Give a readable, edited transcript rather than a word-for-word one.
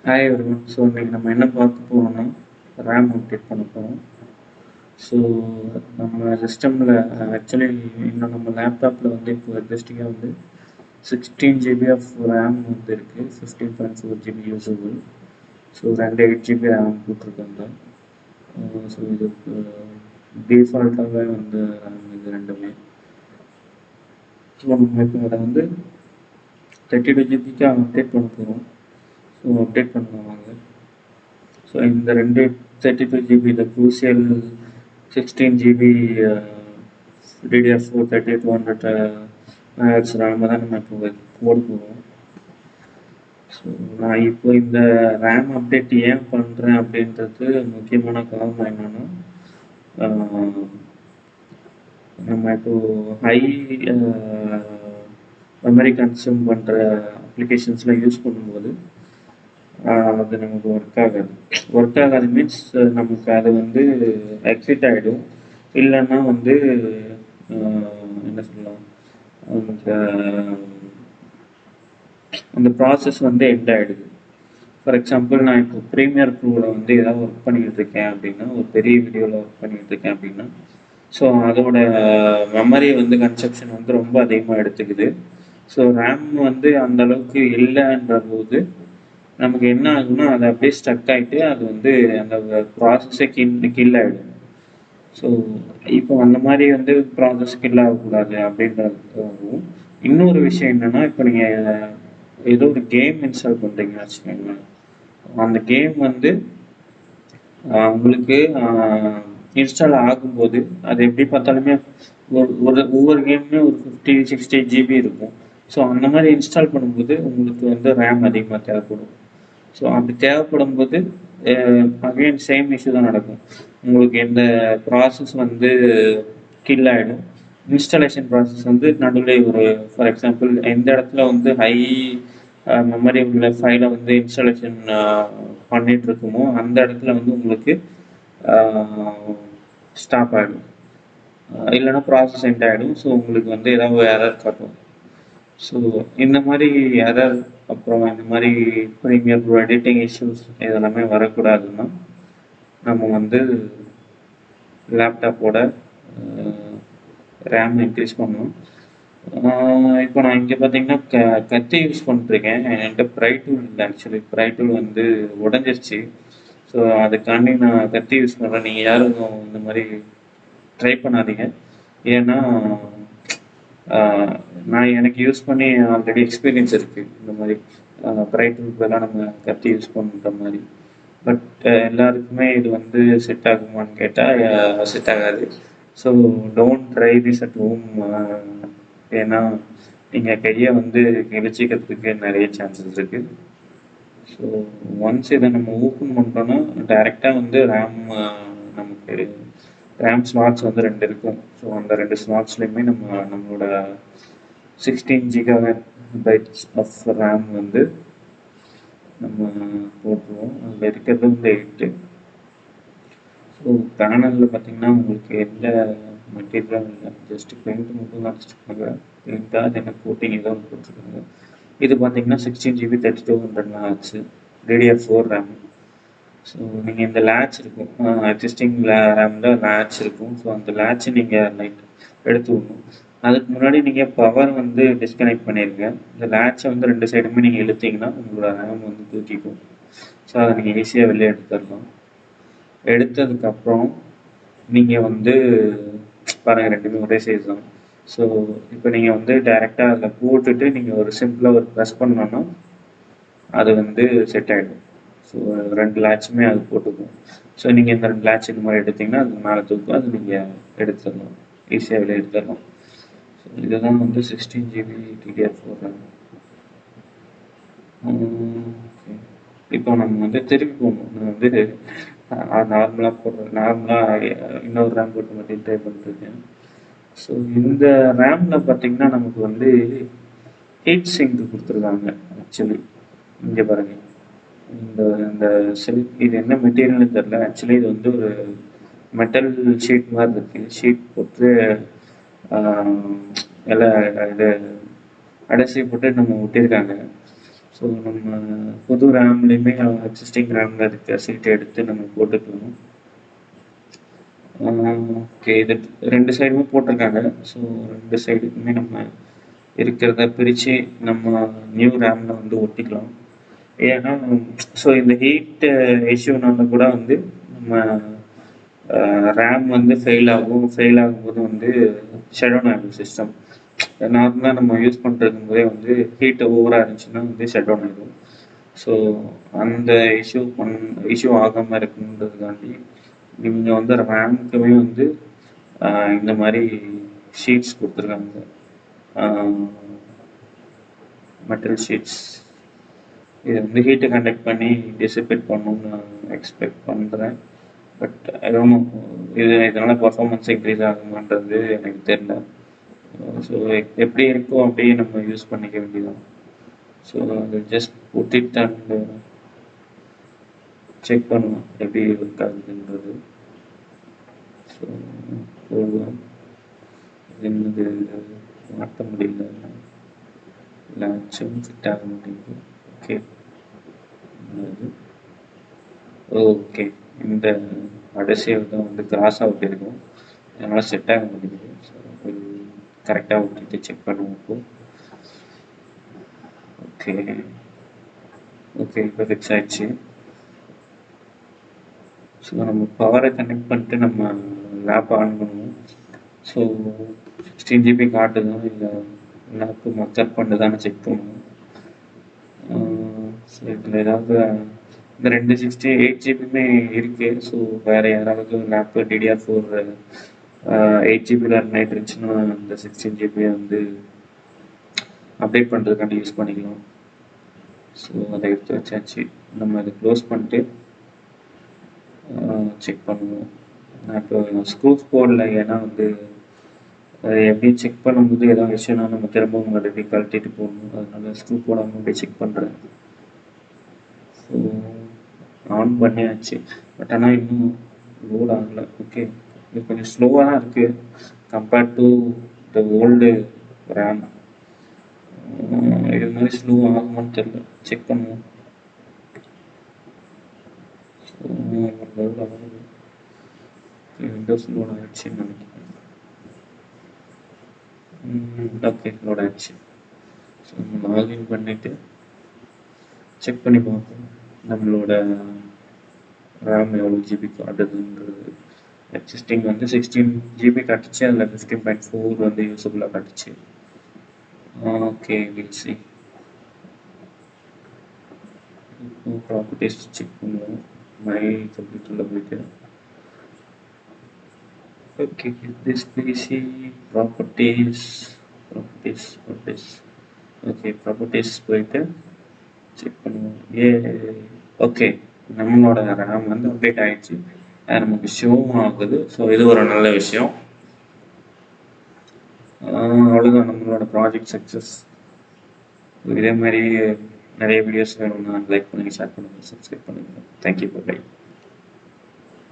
Hi everyone. So இன்னைக்கு நம்ம என்ன பார்க்க போகிறோம்னா ரேம் அப்டேட் பண்ண போகிறோம். ஸோ நம்ம சிஸ்டமில் ஆக்சுவலி இன்னும் நம்ம லேப்டாப்பில் வந்து இப்போ எக்ஸிஸ்டிங்காக வந்து 16 GB ஆஃப் ரேம் வந்து இருக்குது. 15.4 GB usable. So 8 GB RAM போட்டிருக்காங்க. ஸோ இது டிஃபால்ட்டாகவே வந்து ரேம் இது ரெண்டுமே. ஸோ நம்ம இப்போ அதை வந்து 32 GB அப்டேட் பண்ண போகிறோம். ஸோ அப்டேட் பண்ணுவாங்க. ஸோ இந்த ரெண்டு 32 GB இந்த crucial 16 GB DDR4 3200 maths RAM தான் நம்ம இப்போ போட போகிறோம். ஸோ நான் இப்போ இந்த ரேம் அப்டேட் ஏன் பண்ணுறேன் அப்படின்றது முக்கியமான காரணம் என்னென்னா, நம்ம இப்போ ஹை மெமரி கன்சியூம் பண்ணுற அப்ளிகேஷன்ஸ்லாம் யூஸ் பண்ணும்போது அது நமக்கு ஒர்க் ஆகாது மீன்ஸ் நமக்கு அது வந்து எக்ஸிட் ஆகிடும். இல்லைன்னா வந்து என்ன சொல்லலாம், அந்த அந்த ப்ராசஸ் வந்து எண்ட் ஆகிடுது. ஃபார் எக்ஸாம்பிள், நான் இப்போ ப்ரீமியர் ப்ரோவில் வந்து ஏதாவது ஒர்க் பண்ணிகிட்டு இருக்கேன் அப்படின்னா, ஒரு பெரிய வீடியோவில் ஒர்க் பண்ணிகிட்டு இருக்கேன் அப்படின்னா, ஸோ அதோட மெமரி வந்து கன்சப்ஷன் வந்து ரொம்ப அதிகமாக எடுத்துக்குது. ஸோ ரேம் வந்து அந்தளவுக்கு இல்லைன்ற போது நமக்கு என்ன ஆகும்னா, அது அப்படியே ஸ்டக் ஆகிட்டு அது வந்து அந்த ப்ராசஸே கில் ஆகிடும். ஸோ இப்போ அந்த மாதிரி வந்து ப்ராசஸ் கில் ஆகக்கூடாது அப்படின்றதுக்காகவும், இன்னொரு விஷயம் என்னென்னா, இப்போ நீங்கள் ஏதோ ஒரு கேம் இன்ஸ்டால் பண்ணுறீங்கன்னு வச்சுக்கோங்களேன். அந்த கேம் வந்து உங்களுக்கு இன்ஸ்டால் ஆகும்போது அது எப்படி பார்த்தாலுமே ஒவ்வொரு கேமுமே ஒரு 50-60 GB இருக்கும். ஸோ அந்த மாதிரி இன்ஸ்டால் பண்ணும்போது உங்களுக்கு வந்து ரேம் அதிகமாக தேவைப்படும். ஸோ அப்படி தேவைப்படும்போது அகைன் சேம் இஷ்யூ தான் நடக்கும். உங்களுக்கு இந்த ப்ராசஸ் வந்து கில் ஆகிடும். இன்ஸ்டாலேஷன் ப்ராசஸ் வந்து நடுவில் ஒரு ஃபார் எக்ஸாம்பிள் எந்த இடத்துல வந்து ஹை மெமரி உள்ள ஃபைலை வந்து இன்ஸ்டாலேஷன் பண்ணிட்டு இருக்குமோ அந்த இடத்துல வந்து உங்களுக்கு ஸ்டாப் ஆகிடும். இல்லைன்னா ப்ராசஸ் எண்ட் ஆகிடும். ஸோ உங்களுக்கு வந்து ஏதாவது எரர் காட்டும். ஸோ இந்த மாதிரி எரர், அப்புறம் இந்த மாதிரி ப்ரீமியர் ப்ரோ எடிட்டிங் இஷ்யூஸ் இதெல்லாமே வரக்கூடாதுன்னா நம்ம வந்து லேப்டாப்போட ரேம் இன்க்ரீஸ் பண்ணணும். இப்போ நான் இங்கே பார்த்தீங்கன்னா கத்தி யூஸ் பண்ணிட்டுருக்கேன். என்கிட்ட ப்ரை டூல் இல்லை. ஆக்சுவலி ப்ரை டூல் வந்து உடஞ்சிருச்சு. ஸோ அதுக்காண்டி நான் கத்தி யூஸ் பண்ணுறேன். நீங்கள் யாரும் இந்த மாதிரி ட்ரை பண்ணாதீங்க. ஏன்னா நான் எனக்கு யூஸ் பண்ணி ஆல்ரெடி எக்ஸ்பீரியன்ஸ் இருக்குது. இந்த மாதிரி ப்ரை டூல்க்கெல்லாம் நம்ம கத்தி யூஸ் பண்ணுற மாதிரி. பட் எல்லாருக்குமே இது வந்து செட் ஆகுமான்னு கேட்டால் செட் ஆகாது. So don't try this at home. ஏன்னா நீங்கள் கையை வந்து கிழிச்சிக்கிறதுக்கு நிறைய சான்சஸ் இருக்குது. ஸோ ஒன்ஸ் இதை நம்ம ஓப்பன் பண்ணிட்டோன்னா டைரெக்டாக வந்து நமக்கு ரேம் ஸ்லாட்ஸ் வந்து 2 இருக்கும். ஸோ அந்த 2 ஸ்லாட்ஸ்லேயுமே நம்மளோட 16 GB ஆஃப் ரேம் வந்து நம்ம போட்டுருவோம். அதில் இருக்கிறது வந்து 8. ஸோ பேனலில் பார்த்தீங்கன்னா உங்களுக்கு எந்த மெட்டீரியலும் இல்லை, ஜஸ்ட் பெயிண்ட் மட்டும் தான் அடிச்சிருக்காங்க. பெயிண்ட்டாக அது என்ன கோட்டிங் ஏதோ ஒன்று போட்டிருக்காங்க. இது பார்த்தீங்கன்னா 16 GB 3200 ஆச்சு DDR4 ரேம். ஸோ நீங்கள் இந்த லேட்ச் இருக்கும், எக்ஸிஸ்டிங் ரேமில் லேட்ச் இருக்கும். ஸோ அந்த லேட்சை நீங்கள் எடுத்து விடணும். அதுக்கு முன்னாடி நீங்கள் பவர் வந்து டிஸ்கனெக்ட் பண்ணிடுங்க. இந்த லேட்சை வந்து 2 சைடுமே நீங்கள் இழுத்தீங்கன்னா உங்களோட ரேம் வந்து தூக்கிக்கும். ஸோ அதை நீங்கள் ஈஸியாக வெளியே எடுத்துடலாம். எடுத்ததுக்கப்புறம் நீங்கள் வந்து பாருங்கள், ரெண்டுமே ஒரே சைஸ் தான். ஸோ இப்போ நீங்கள் வந்து டைரெக்டாக அதில் போட்டுட்டு நீங்கள் ஒரு சிம்பிளாக ஒரு ப்ரெஸ் பண்ணோன்னா அது வந்து செட் ஆகிடும். ஸோ 2 லேட்சுமே அது போட்டுக்கும். ஸோ நீங்கள் இந்த 2 லேட்ச் இந்த மாதிரி எடுத்திங்கன்னா அது மேலே தூக்கும். அது நீங்கள் எடுத்துடலாம், ஈஸியாக வெளியே எடுத்துடலாம். ஸோ இதுதான் வந்து 16 GB DDR4 ரேம். இப்போ நம்ம வந்து திருப்பி போகணும். நான் வந்து நார்மலாக இன்னொரு ரேம் போட்டு மட்டும் ட்ரை பண்ணிட்டுருக்கேன். ஸோ இந்த ரேமில் பார்த்தீங்கன்னா நமக்கு வந்து ஹீட் சிங்க் கொடுத்துருக்காங்க. ஆக்சுவலி இங்கே பாருங்கள், இந்த இது என்ன மெட்டீரியல்னு தெரில. ஆக்சுவலி இது வந்து ஒரு மெட்டல் ஷீட் மாதிரி இருக்குது. ஷீட் போட்டு எல்லாம் இது அடைச்சி போட்டு நம்ம ஒட்டியிருக்காங்க. ஸோ ஸோ நம்ம புது ரேம்லேயுமே எக்ஸிஸ்டிங் ரேமில் இருக்க சீட்டை எடுத்து நம்ம போட்டுக்கலாம். ஓகே, இது 2 சைடுமே போட்டிருக்காங்க. ஸோ 2 சைடுக்குமே நம்ம இருக்கிறத பிரித்து நம்ம நியூ ரேமில் வந்து ஒட்டிக்கலாம். ஏன்னா ஸோ இந்த ஹீட் இஷ்யூனால கூட வந்து நம்ம ரேம் வந்து ஃபெயில் ஆகும்போது வந்து ஷட் டவுன் ஆகும் சிஸ்டம். நார்மலாக நம்ம யூஸ் பண்ணுறதுக்கும் போதே வந்து ஹீட் ஓவராக இருந்துச்சுன்னா வந்து ஷட் டவுன் ஆகிடும். ஸோ அந்த இஷ்யூ ஆகாமல் இருக்குன்றதுக்காண்டி நீங்கள் வந்து ரேமுக்குமே வந்து இந்த மாதிரி ஷீட்ஸ் கொடுத்துருக்காங்க, மெட்டல் ஷீட்ஸ். இதை வந்து ஹீட்டை கண்டக்ட் பண்ணி டிசிபேட் பண்ணணும்னு நான் எக்ஸ்பெக்ட் பண்ணுறேன். பட் இதனால் பர்ஃபார்மன்ஸ் இன்க்ரீஸ் ஆகுமான்றது எனக்கு தெரியல. ஸோ எப்படி இருக்கோ அப்படியே நம்ம யூஸ் பண்ணிக்க வேண்டியதான். ஸோ அது ஜஸ்ட் புட்டிட் அண்ட் செக் பண்ணுவோம் எப்படி இருக்காதுன்றது. ஸோ போடுவோம். என்னது மாற்ற முடியல, லாச்சும் ஃபிட் ஆக மாட்டேங்குது. ஓகே ஓகே, இந்த அடசிவ் தான் வந்து கிராஸாக ஒட்டியிருக்கும், அதனால் செட் ஆக மாட்டேங்குது. ஸோ கரெக்டாக ஒட்டிட்டு செக் பண்ணுவோம் இப்போ. ஓகே இப்போ ஃபிக்ஸ் ஆயிடுச்சு. ஸோ நம்ம பவரை கனெக்ட் பண்ணிட்டு நம்ம லேப் ஆன் பண்ணுவோம். ஸோ 16 GB காட்டுதான் இல்லை லேப்பு மக்கப் பண்ணுதான்னு செக் பண்ணுவோம். ஸோ இதில் ஏதாவது இந்த 268 ஜிபியுமே இருக்குது. ஸோ வேறு யாராவது லேப்பு DDR4 8 GB ரன் ஆகிட்டு இருந்துச்சுன்னா இந்த 16 GB வந்து அப்டேட் பண்ணுறதுக்காண்டி யூஸ் பண்ணிக்கலாம். ஸோ அதை எடுத்து வச்சாச்சு. நம்ம அதை க்ளோஸ் பண்ணிட்டு செக் பண்ணுவோம். நான் இப்போ ஸ்க்ரூஸ் போடல, ஏன்னா வந்து எப்படி செக் பண்ணும்போது ஏதாவது விஷயம்னா நம்ம திரும்பவும் மறுபடியும் கழட்டிட்டு போகணும். அதனால ஸ்க்ரூ போடாமல் அப்படியே செக் பண்ணுறேன். ஸோ ஆன் பண்ணியாச்சு, பட் ஆனால் இன்னும் லோட் ஆகலை. ஓகே, இது கொஞ்சம் ஸ்லோவாக தான் இருக்குது compared to the old RAM. இது மாதிரி ஸ்லோ ஆகுமான்னு தெரியல, செக் பண்ணுவோம். லோட் ஆகுது, விண்டோஸ் லோட் ஆகிடுச்சின்னு நினைக்கிறேன். ஓகே, லோட் ஆகிடுச்சு. ஸோ நம்ம லாகின் பண்ணிவிட்டு செக் பண்ணி பார்ப்போம் நம்மளோட ரேம் எவ்வளோ ஜிபி காட்டுதுன்றது. எக்ஸிஸ்டிங் வந்து 16 GB காட்டுச்சு, அதில் 15.4 வந்து யூஸபுளாக காட்டுச்சு. Okay, will see. இப்போ ப்ராப்பர்ட்டிஸ் செக் பண்ணுவோம். மை கம்ப்யூட்டரில் போயிட்டு okay, this PC properties okay, properties போயிட்டு செக் பண்ணுவோம். ஓகே, நம்மளோட ரேம் வந்து அப்டேட் ஆகிடுச்சு, நமக்கு ஷோவும் ஆகுது. ஸோ இது ஒரு நல்ல விஷயம். அவ்வளோதான், நம்மளோட ப்ராஜெக்ட் சக்ஸஸ். இதே மாதிரி நிறைய வீடியோஸ் வேணும்னா லைக் பண்ணுங்கள், ஷேர் பண்ணுங்கள், சப்ஸ்கிரைப் பண்ணுங்கள். Thank you, by.